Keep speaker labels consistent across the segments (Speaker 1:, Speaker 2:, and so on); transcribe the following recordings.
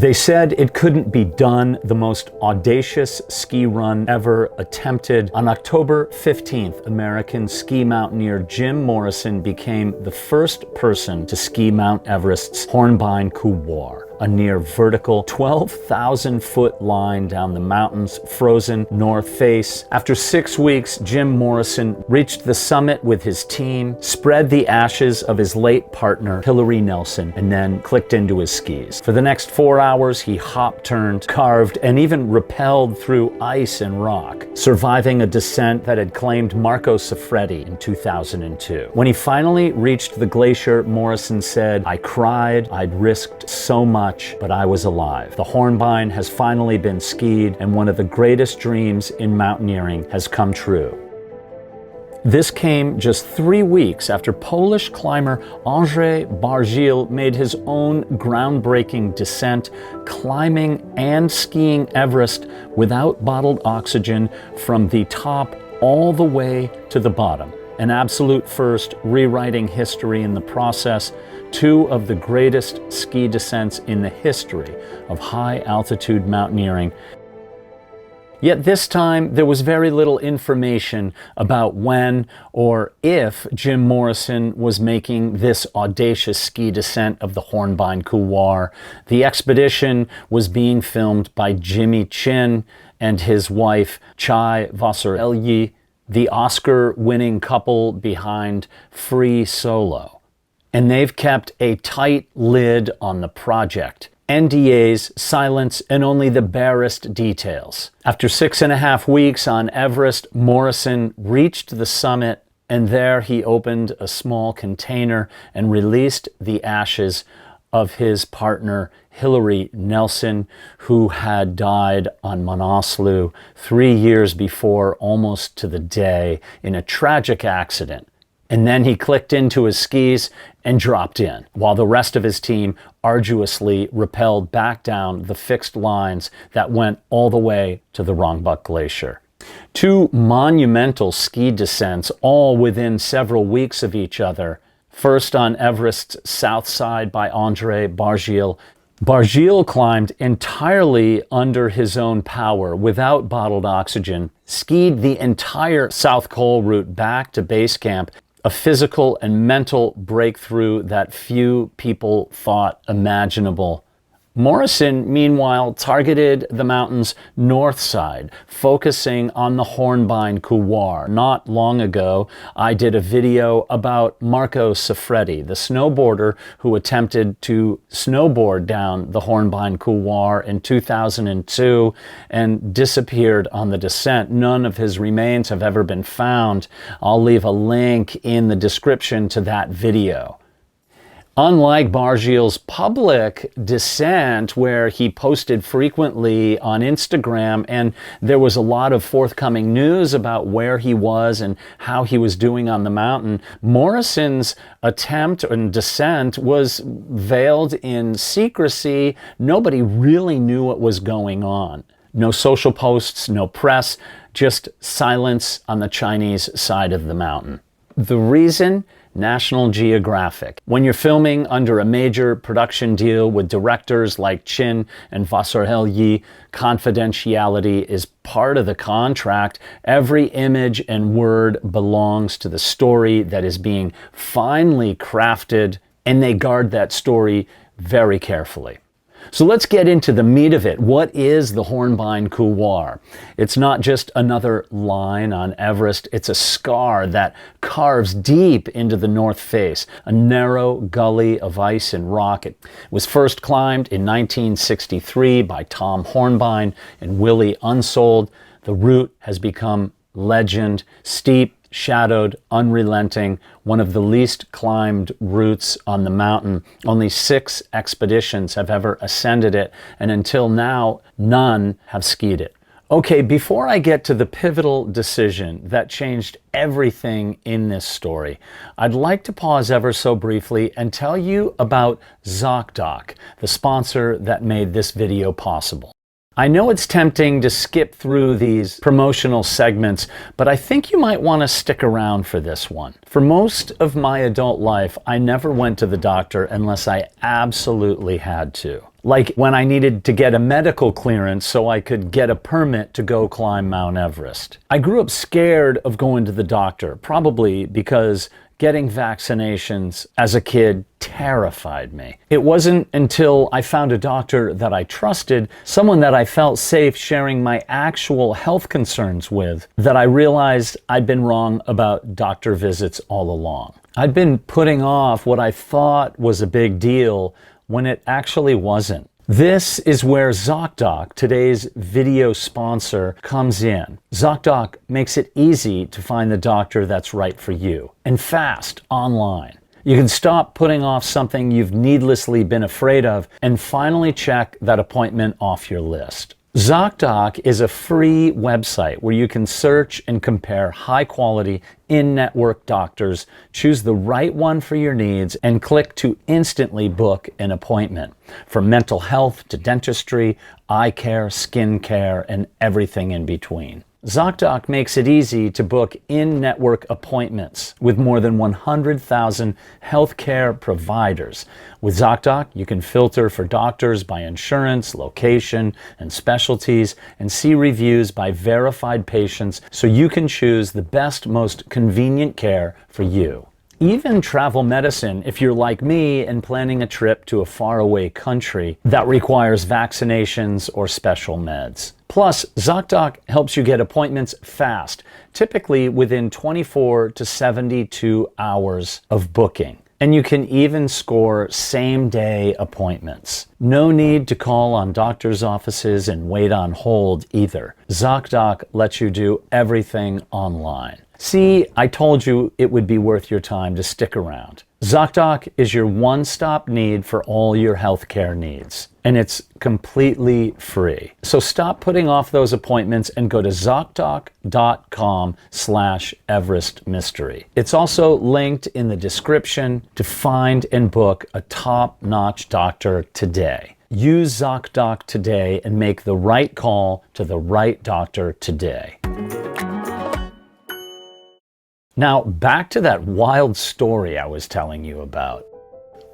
Speaker 1: They said it couldn't be done, the most audacious ski run ever attempted. On October 15th, American ski mountaineer Jim Morrison became the first person to ski Mount Everest's Hornbein Couloir, a near vertical 12,000-foot line down the mountain's frozen north face. After 6 weeks, Jim Morrison reached the summit with his team, spread the ashes of his late partner, Henriette Nicholson, and then clicked into his skis. For the next 4 hours, he hopped, turned, carved, and even rappelled through ice and rock, surviving a descent that had claimed Marco Siffredi in 2002. When he finally reached the glacier, Morrison said, "I cried, I'd risked so much, but I was alive. The Hornbein has finally been skied, and one of the greatest dreams in mountaineering has come true." This came just 3 weeks after Polish climber Andrzej Bargiel made his own groundbreaking descent, climbing and skiing Everest without bottled oxygen from the top all the way to the bottom. An absolute first, rewriting history in the process. Two of the greatest ski descents in the history of high-altitude mountaineering. Yet this time, there was very little information about when or if Jim Morrison was making this audacious ski descent of the Hornbein Couloir. The expedition was being filmed by Jimmy Chin and his wife, Chai Vasarhelyi, the Oscar-winning couple behind Free Solo. And they've kept a tight lid on the project. NDAs, silence, and only the barest details. After 6.5 weeks on Everest, Morrison reached the summit, and there he opened a small container and released the ashes of his partner, Henriette Nicholson, who had died on Manaslu 3 years before, almost to the day, in a tragic accident. And then he clicked into his skis and dropped in, while the rest of his team arduously rappelled back down the fixed lines that went all the way to the Rongbuk Glacier. 2 monumental ski descents, all within several weeks of each other. First on Everest's south side by Andrzej Bargiel. Bargiel climbed entirely under his own power, without bottled oxygen, skied the entire South Col route back to base camp, a physical and mental breakthrough that few people thought imaginable. Morrison, meanwhile, targeted the mountain's north side, focusing on the Hornbein Couloir. Not long ago, I did a video about Marco Siffredi, the snowboarder who attempted to snowboard down the Hornbein Couloir in 2002 and disappeared on the descent. None of his remains have ever been found. I'll leave a link in the description to that video. Unlike Bargiel's public descent, where he posted frequently on Instagram, and there was a lot of forthcoming news about where he was and how he was doing on the mountain, Morrison's attempt and descent was veiled in secrecy. Nobody really knew what was going on. No social posts, no press, just silence on the Chinese side of the mountain. The reason? National Geographic. When you're filming under a major production deal with directors like Chin and Vasarhelyi, confidentiality is part of the contract. Every image and word belongs to the story that is being finely crafted, and they guard that story very carefully. So let's get into the meat of it. What is the Hornbein Couloir? It's not just another line on Everest. It's a scar that carves deep into the north face, a narrow gully of ice and rock. It was first climbed in 1963 by Tom Hornbein and Willie Unsold. The route has become legend, steep, shadowed, unrelenting, one of the least climbed routes on the mountain. Only 6 expeditions have ever ascended it, and until now, none have skied it. Okay, before I get to the pivotal decision that changed everything in this story, I'd like to pause ever so briefly and tell you about ZocDoc, the sponsor that made this video possible. I know it's tempting to skip through these promotional segments, but I think you might want to stick around for this one. For most of my adult life, I never went to the doctor unless I absolutely had to. Like when I needed to get a medical clearance so I could get a permit to go climb Mount Everest. I grew up scared of going to the doctor, probably because getting vaccinations as a kid terrified me. It wasn't until I found a doctor that I trusted, someone that I felt safe sharing my actual health concerns with, that I realized I'd been wrong about doctor visits all along. I'd been putting off what I thought was a big deal when it actually wasn't. This is where ZocDoc, today's video sponsor, comes in. ZocDoc makes it easy to find the doctor that's right for you, and fast online. You can stop putting off something you've needlessly been afraid of and finally check that appointment off your list. ZocDoc is a free website where you can search and compare high-quality, in-network doctors, choose the right one for your needs, and click to instantly book an appointment. From mental health to dentistry, eye care, skin care, and everything in between. ZocDoc makes it easy to book in-network appointments with more than 100,000 healthcare providers. With ZocDoc, you can filter for doctors by insurance, location, and specialties, and see reviews by verified patients so you can choose the best, most convenient care for you. Even travel medicine, if you're like me and planning a trip to a faraway country that requires vaccinations or special meds. Plus, ZocDoc helps you get appointments fast, typically within 24 to 72 hours of booking. And you can even score same-day appointments. No need to call on doctor's offices and wait on hold either. ZocDoc lets you do everything online. See, I told you it would be worth your time to stick around. ZocDoc is your one-stop need for all your healthcare needs, and it's completely free. So stop putting off those appointments and go to ZocDoc.com/Everest Mystery. It's also linked in the description to find and book a top-notch doctor today. Use ZocDoc today and make the right call to the right doctor today. Now, back to that wild story I was telling you about.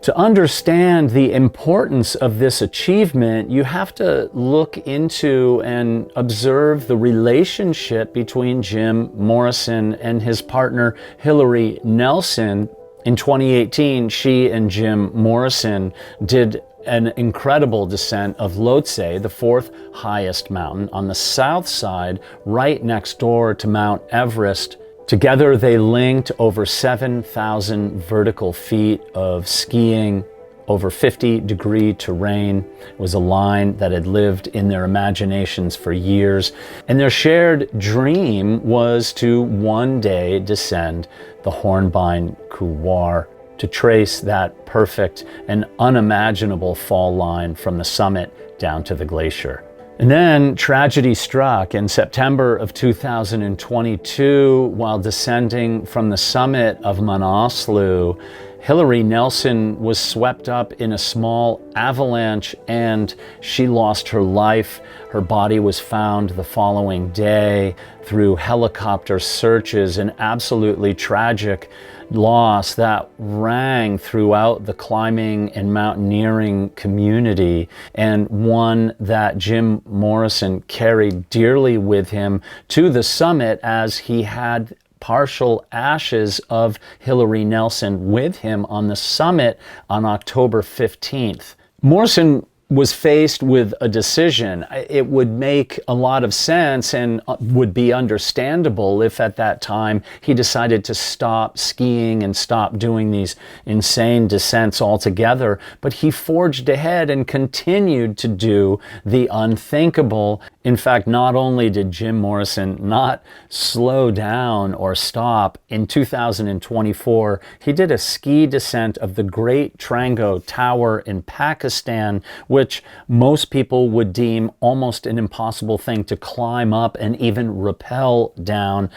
Speaker 1: To understand the importance of this achievement, you have to look into and observe the relationship between Jim Morrison and his partner Hilary Nelson. In 2018, she and Jim Morrison did an incredible descent of Lhotse, the fourth highest mountain on the south side, right next door to Mount Everest. Together, they linked over 7,000 vertical feet of skiing, over 50-degree terrain. It was a line that had lived in their imaginations for years. And their shared dream was to one day descend the Hornbein Couloir, to trace that perfect and unimaginable fall line from the summit down to the glacier. And then tragedy struck in September of 2022 while descending from the summit of Manaslu. Hilary Nelson was swept up in a small avalanche and she lost her life. Her body was found the following day through helicopter searches, an absolutely tragic loss that rang throughout the climbing and mountaineering community, and one that Jim Morrison carried dearly with him to the summit, as he had partial ashes of Hilary Nelson with him on the summit on October 15th. Morrison was faced with a decision. It would make a lot of sense and would be understandable if at that time he decided to stop skiing and stop doing these insane descents altogether. But he forged ahead and continued to do the unthinkable. In fact, not only did Jim Morrison not slow down or stop, in 2024, he did a ski descent of the Great Trango Tower in Pakistan, which most people would deem almost an impossible thing to climb up and even rappel down.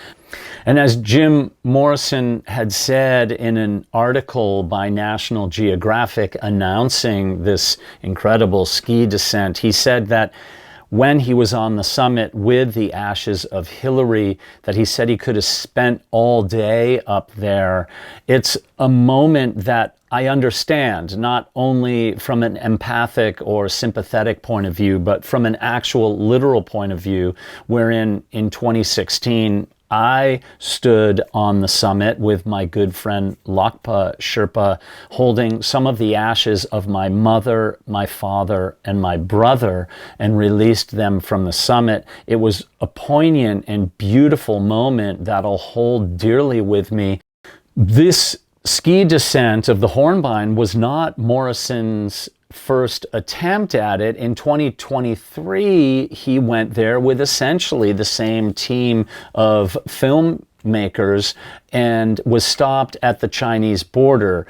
Speaker 1: And as Jim Morrison had said in an article by National Geographic announcing this incredible ski descent, he said that when he was on the summit with the ashes of Hillary that he said he could have spent all day up there. It's a moment that I understand, not only from an empathic or sympathetic point of view, but from an actual literal point of view, wherein in 2016, I stood on the summit with my good friend Lakpa Sherpa, holding some of the ashes of my mother, my father, and my brother, and released them from the summit. It was a poignant and beautiful moment that'll hold dearly with me. This ski descent of the Hornbein was not Morrison's first attempt at it. In 2023, he went there with essentially the same team of filmmakers and was stopped at the Chinese border.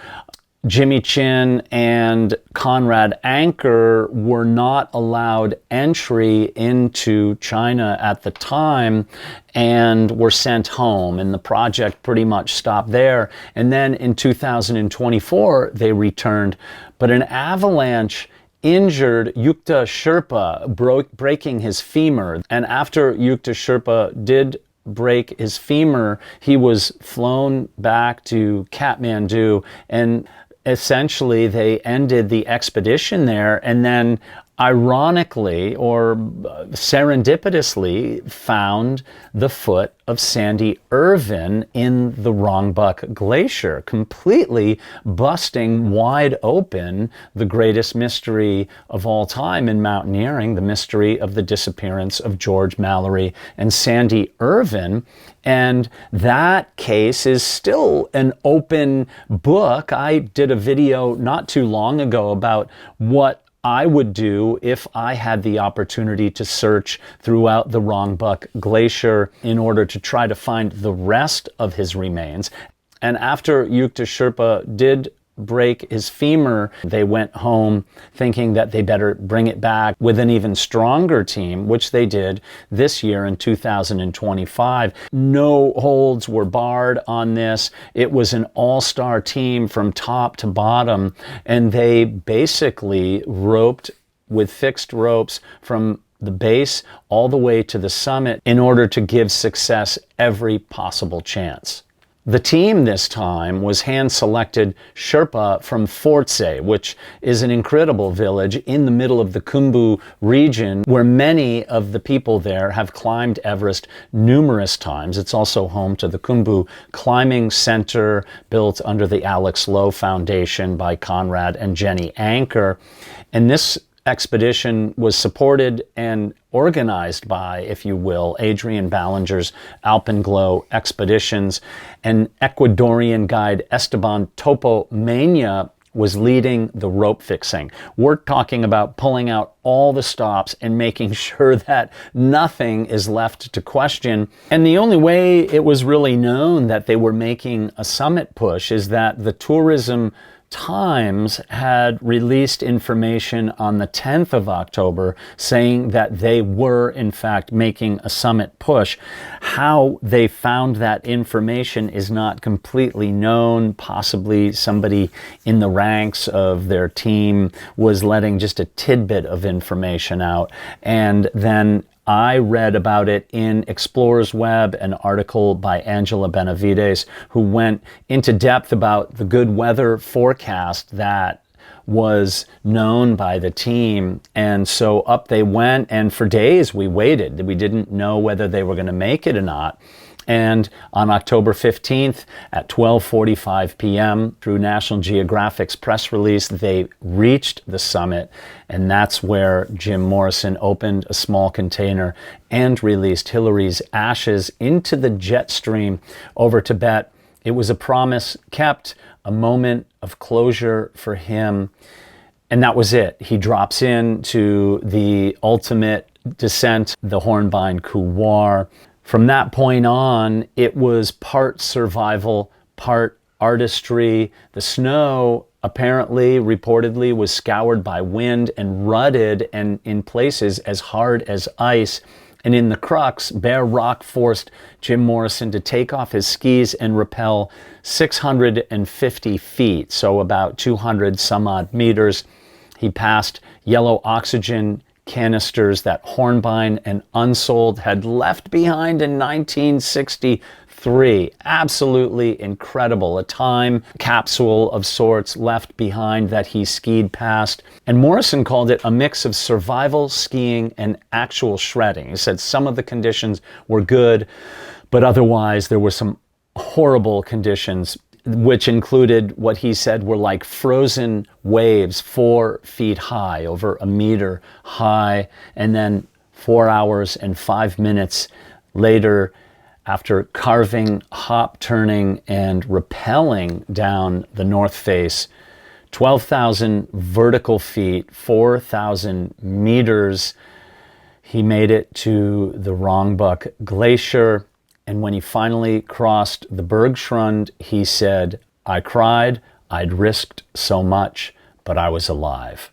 Speaker 1: Jimmy Chin and Conrad Anker were not allowed entry into China at the time and were sent home, and the project pretty much stopped there. And then in 2024, they returned, but an avalanche injured Yukta Sherpa, breaking his femur. And after Yukta Sherpa did break his femur, he was flown back to Kathmandu, and essentially they ended the expedition there, and then ironically or serendipitously found the foot of Sandy Irvine in the Rongbuk Glacier, completely busting wide open the greatest mystery of all time in mountaineering, the mystery of the disappearance of George Mallory and Sandy Irvine. And that case is still an open book. I did a video not too long ago about what I would do if I had the opportunity to search throughout the Rongbuk Glacier in order to try to find the rest of his remains. And after Yukta Sherpa did break his femur, they went home thinking that they better bring it back with an even stronger team, which they did this year in 2025. No holds were barred on this. It was an all-star team from top to bottom, and they basically roped with fixed ropes from the base all the way to the summit in order to give success every possible chance. The team this time was hand-selected Sherpa from Fortse, which is an incredible village in the middle of the Khumbu region, where many of the people there have climbed Everest numerous times. It's also home to the Khumbu Climbing Center, built under the Alex Lowe Foundation by Conrad and Jenny Anker. And this expedition was supported and organized by, if you will, Adrian Ballinger's Alpenglow Expeditions, and Ecuadorian guide Esteban Topo Mena was leading the rope fixing. We're talking about pulling out all the stops and making sure that nothing is left to question. And the only way it was really known that they were making a summit push is that the Tourism Times had released information on the 10th of October saying that they were in fact making a summit push. How they found that information is not completely known. Possibly somebody in the ranks of their team was letting just a tidbit of information out, and then I read about it in Explorer's Web, an article by Angela Benavides, who went into depth about the good weather forecast that was known by the team. And so up they went, and for days we waited. We didn't know whether they were going to make it or not. And on October 15th at 12:45 p.m., through National Geographic's press release, they reached the summit. And that's where Jim Morrison opened a small container and released Hillary's ashes into the jet stream over Tibet. It was a promise kept, a moment of closure for him. And that was it. He drops into the ultimate descent, the Hornbein Couloir. From that point on, it was part survival, part artistry. The snow apparently, reportedly, was scoured by wind and rutted, and in places as hard as ice. And in the crux, bare rock forced Jim Morrison to take off his skis and rappel 650 feet, so about 200 some odd meters. He passed yellow oxygen canisters that Hornbein and Unsold had left behind in 1963. Absolutely incredible. A time capsule of sorts left behind that he skied past. And Morrison called it a mix of survival skiing and actual shredding. He said some of the conditions were good, but otherwise there were some horrible conditions, which included what he said were like frozen waves 4 feet high, over a meter high, and then 4 hours and 5 minutes later, after carving, hop turning, and rappelling down the north face, 12,000 vertical feet, 4,000 meters, he made it to the Rongbuk Glacier. And when he finally crossed the Bergschrund, he said, "I cried, I'd risked so much, but I was alive."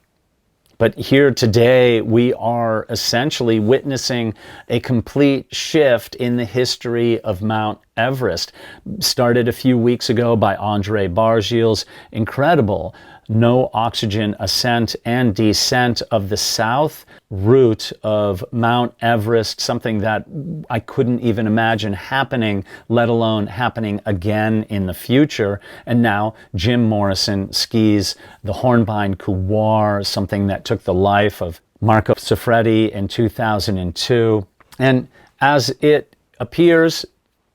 Speaker 1: But here today, we are essentially witnessing a complete shift in the history of Mount Everest. Started a few weeks ago by Andrzej Bargiel's incredible no oxygen ascent and descent of the south route of Mount Everest, something that I couldn't even imagine happening, let alone happening again in the future. And now Jim Morrison skis the Hornbein Couloir, something that took the life of Marco Siffredi in 2002. And as it appears,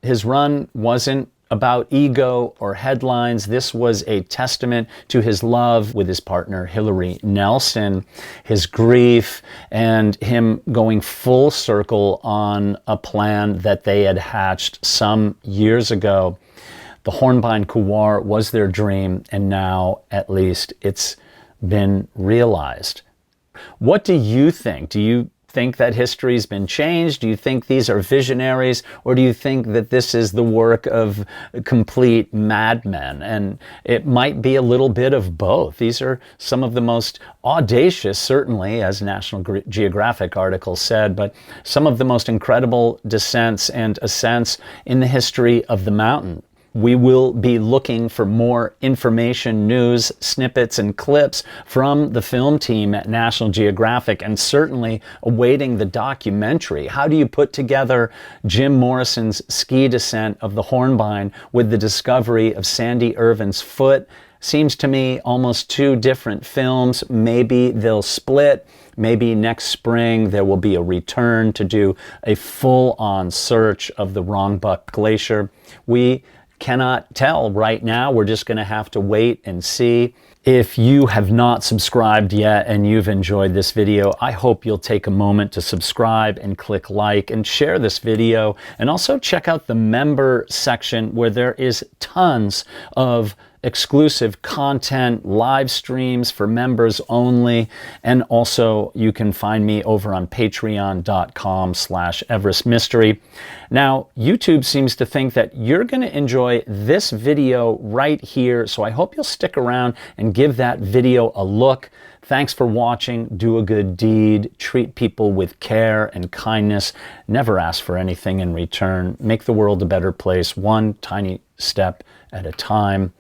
Speaker 1: his run wasn't about ego or headlines. This was a testament to his love with his partner Hillary Nelson, his grief, and him going full circle on a plan that they had hatched some years ago. The Hornbein Couloir was their dream, and now at least it's been realized. What do you think? Do you think that history's been changed? Do you think these are visionaries, or do you think that this is the work of complete madmen? And it might be a little bit of both. These are some of the most audacious, certainly, as National Geographic article said, but some of the most incredible descents and ascents in the history of the mountain. We will be looking for more information, news, snippets, and clips from the film team at National Geographic, and certainly awaiting the documentary. How do you put together Jim Morrison's ski descent of the Hornbein with the discovery of Sandy Irvine's foot? Seems to me almost two different films. Maybe they'll split. Maybe next spring there will be a return to do a full-on search of the Rongbuk Glacier. We cannot tell right now. We're just going to have to wait and see. If you have not subscribed yet and you've enjoyed this video, I hope you'll take a moment to subscribe and click like and share this video, and also check out the member section where there is tons of exclusive content, live streams for members only, and also you can find me over on patreon.com/Everest Mystery. Now, YouTube seems to think that you're going to enjoy this video right here, so I hope you'll stick around and give that video a look. Thanks for watching. Do a good deed. Treat people with care and kindness. Never ask for anything in return. Make the world a better place, one tiny step at a time.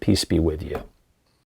Speaker 1: Peace be with you.